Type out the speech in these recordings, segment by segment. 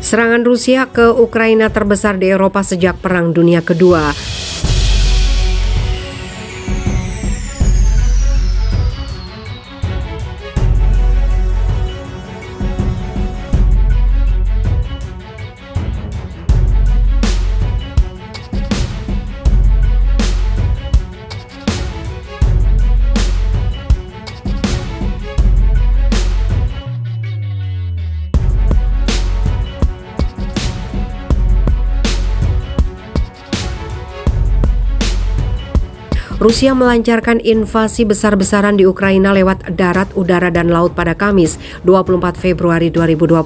Serangan Rusia ke Ukraina terbesar di Eropa sejak Perang Dunia Kedua. Rusia melancarkan invasi besar-besaran di Ukraina lewat darat, udara, dan laut pada Kamis 24 Februari 2022.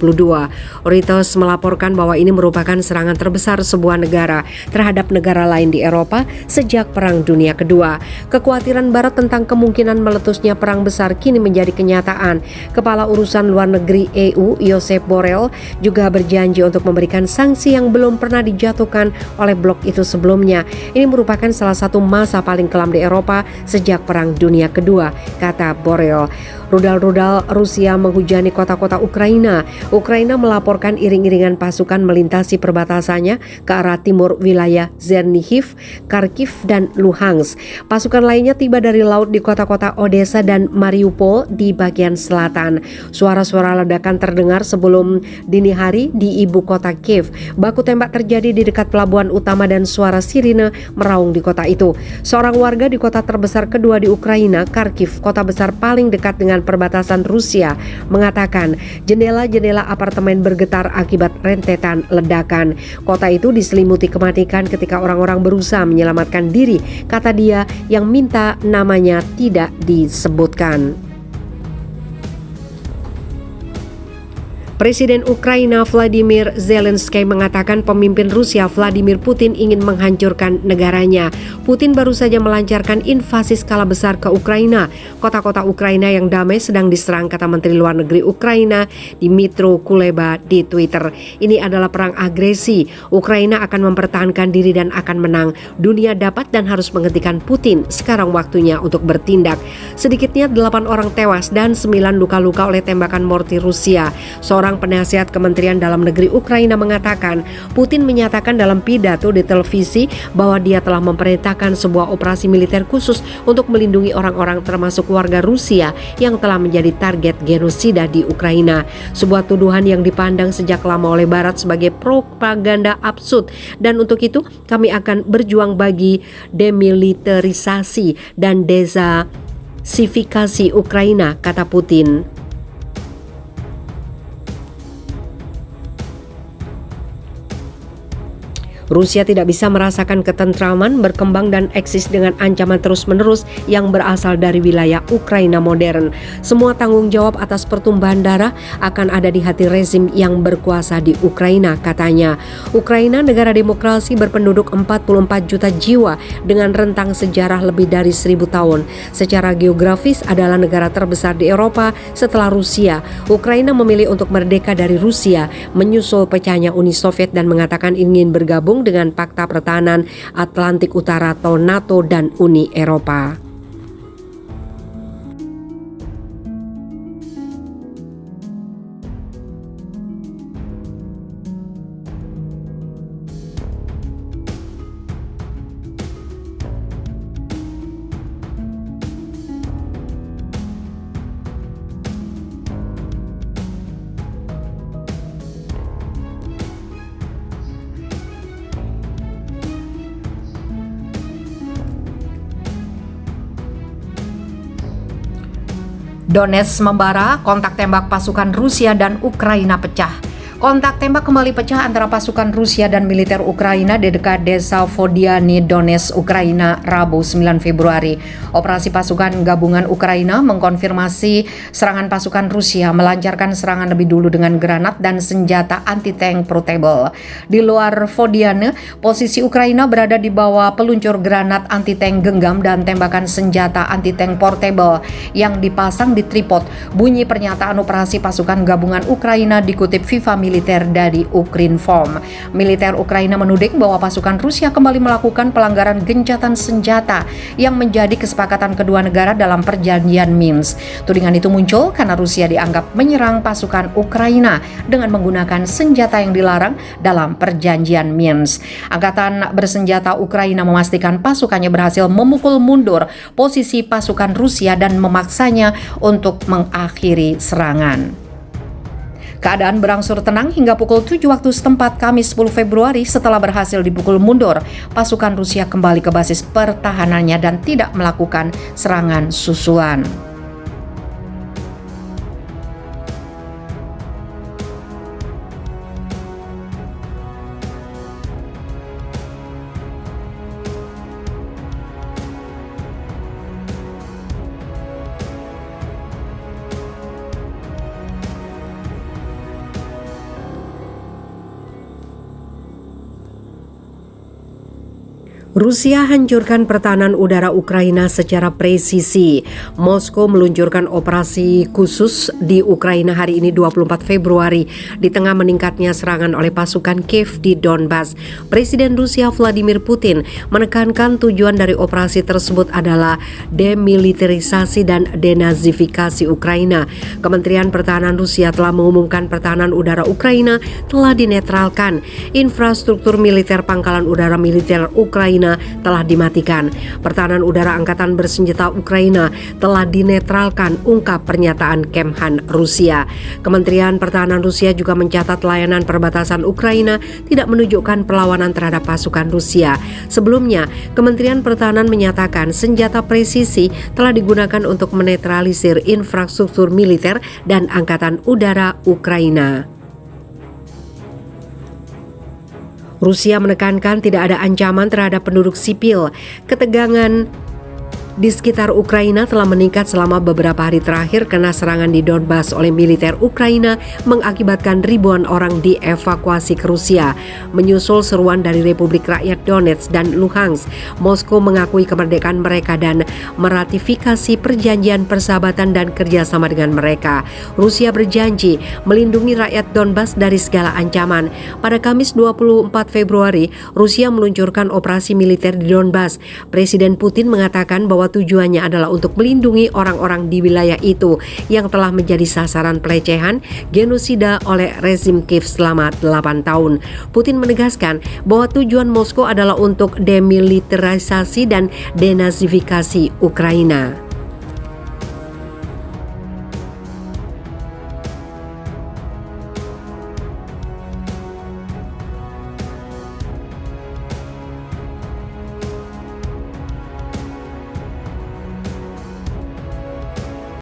Reuters melaporkan bahwa ini merupakan serangan terbesar sebuah negara terhadap negara lain di Eropa sejak Perang Dunia Kedua. Kekhawatiran Barat tentang kemungkinan meletusnya perang besar kini menjadi kenyataan. Kepala Urusan Luar Negeri EU, Josep Borrell, juga berjanji untuk memberikan sanksi yang belum pernah dijatuhkan oleh blok itu sebelumnya. Ini merupakan salah satu masa paling kelam di Eropa sejak Perang Dunia Kedua, kata Borrell. Rudal-rudal Rusia menghujani kota-kota Ukraina. Ukraina melaporkan iring-iringan pasukan melintasi perbatasannya ke arah timur wilayah Chernihiv, Kharkiv, dan Luhansk. Pasukan lainnya tiba dari laut di kota-kota Odessa dan Mariupol di bagian selatan. Suara-suara ledakan terdengar sebelum dini hari di ibu kota Kiev. Baku tembak terjadi di dekat pelabuhan utama dan suara sirine meraung di kota itu. Seorang warga di kota terbesar kedua di Ukraina, Kharkiv, kota besar paling dekat dengan perbatasan Rusia, mengatakan jendela-jendela apartemen bergetar akibat rentetan ledakan. Kota itu diselimuti kematikan ketika orang-orang berusaha menyelamatkan diri, kata dia yang minta namanya tidak disebutkan. Presiden Ukraina Vladimir Zelensky mengatakan pemimpin Rusia Vladimir Putin ingin menghancurkan negaranya. Putin baru saja melancarkan invasi skala besar ke Ukraina. Kota-kota Ukraina yang damai sedang diserang, kata Menteri Luar Negeri Ukraina Dmytro Kuleba di Twitter. Ini adalah perang agresi. Ukraina akan mempertahankan diri dan akan menang. Dunia dapat dan harus menghentikan Putin. Sekarang waktunya untuk bertindak. Sedikitnya 8 orang tewas dan 9 luka-luka oleh tembakan mortir Rusia. Seorang penasihat Kementerian Dalam Negeri Ukraina mengatakan Putin menyatakan dalam pidato di televisi bahwa dia telah memerintahkan sebuah operasi militer khusus untuk melindungi orang-orang termasuk warga Rusia yang telah menjadi target genosida di Ukraina. Sebuah tuduhan yang dipandang sejak lama oleh Barat sebagai propaganda absurd, dan untuk itu kami akan berjuang bagi demilitarisasi dan denazifikasi Ukraina, kata Putin. Rusia tidak bisa merasakan ketentraman, berkembang dan eksis dengan ancaman terus-menerus yang berasal dari wilayah Ukraina modern. Semua tanggung jawab atas pertumbuhan darah akan ada di hati rezim yang berkuasa di Ukraina, katanya. Ukraina, negara demokrasi berpenduduk 44 juta jiwa dengan rentang sejarah lebih dari 1000 tahun. Secara geografis adalah negara terbesar di Eropa setelah Rusia. Ukraina memilih untuk merdeka dari Rusia, menyusul pecahnya Uni Soviet dan mengatakan ingin bergabung dengan Pakta Pertahanan Atlantik Utara atau NATO dan Uni Eropa. Donetsk membara, kontak tembak pasukan Rusia dan Ukraina pecah. Kontak tembak kembali pecah antara pasukan Rusia dan militer Ukraina di dekat desa Vodiany, Donetsk, Ukraina, Rabu 9 Februari. Operasi pasukan gabungan Ukraina mengkonfirmasi serangan pasukan Rusia melancarkan serangan lebih dulu dengan granat dan senjata anti-tank portable. Di luar Vodiany, posisi Ukraina berada di bawah peluncur granat anti-tank genggam dan tembakan senjata anti-tank portable yang dipasang di tripod. Bunyi pernyataan operasi pasukan gabungan Ukraina dikutip FIFA militer dari Ukrinform. Militer Ukraina menuding bahwa pasukan Rusia kembali melakukan pelanggaran gencatan senjata yang menjadi kesepakatan kedua negara dalam perjanjian Minsk. Tudingan itu muncul karena Rusia dianggap menyerang pasukan Ukraina dengan menggunakan senjata yang dilarang dalam perjanjian Minsk. Angkatan bersenjata Ukraina memastikan pasukannya berhasil memukul mundur posisi pasukan Rusia dan memaksanya untuk mengakhiri serangan. Keadaan berangsur tenang hingga pukul 7 waktu setempat Kamis 10 Februari setelah berhasil dipukul mundur. Pasukan Rusia kembali ke basis pertahanannya dan tidak melakukan serangan susulan. Rusia hancurkan pertahanan udara Ukraina secara presisi. Moskow meluncurkan operasi khusus di Ukraina hari ini 24 Februari di tengah meningkatnya serangan oleh pasukan Kiev di Donbas. Presiden Rusia Vladimir Putin menekankan tujuan dari operasi tersebut adalah demilitarisasi dan denazifikasi Ukraina. Kementerian Pertahanan Rusia telah mengumumkan pertahanan udara Ukraina telah dinetralkan. Infrastruktur militer pangkalan udara militer Ukraina telah dimatikan. Pertahanan udara Angkatan Bersenjata Ukraina telah dinetralkan, ungkap pernyataan Kemhan Rusia. Kementerian Pertahanan Rusia juga mencatat layanan perbatasan Ukraina tidak menunjukkan perlawanan terhadap pasukan Rusia. Sebelumnya, Kementerian Pertahanan menyatakan senjata presisi telah digunakan untuk menetralisir infrastruktur militer dan Angkatan Udara Ukraina. Rusia menekankan tidak ada ancaman terhadap penduduk sipil. Ketegangan di sekitar Ukraina telah meningkat selama beberapa hari terakhir karena serangan di Donbas oleh militer Ukraina mengakibatkan ribuan orang dievakuasi ke Rusia. Menyusul seruan dari Republik Rakyat Donetsk dan Luhansk, Moskow mengakui kemerdekaan mereka dan meratifikasi perjanjian persahabatan dan kerjasama dengan mereka. Rusia berjanji melindungi rakyat Donbas dari segala ancaman. Pada Kamis 24 Februari, Rusia meluncurkan operasi militer di Donbas. Presiden Putin mengatakan bahwa tujuannya adalah untuk melindungi orang-orang di wilayah itu yang telah menjadi sasaran pelecehan genosida oleh rezim Kiev selama 8 tahun. Putin menegaskan bahwa tujuan Moskow adalah untuk demilitarisasi dan denazifikasi Ukraina.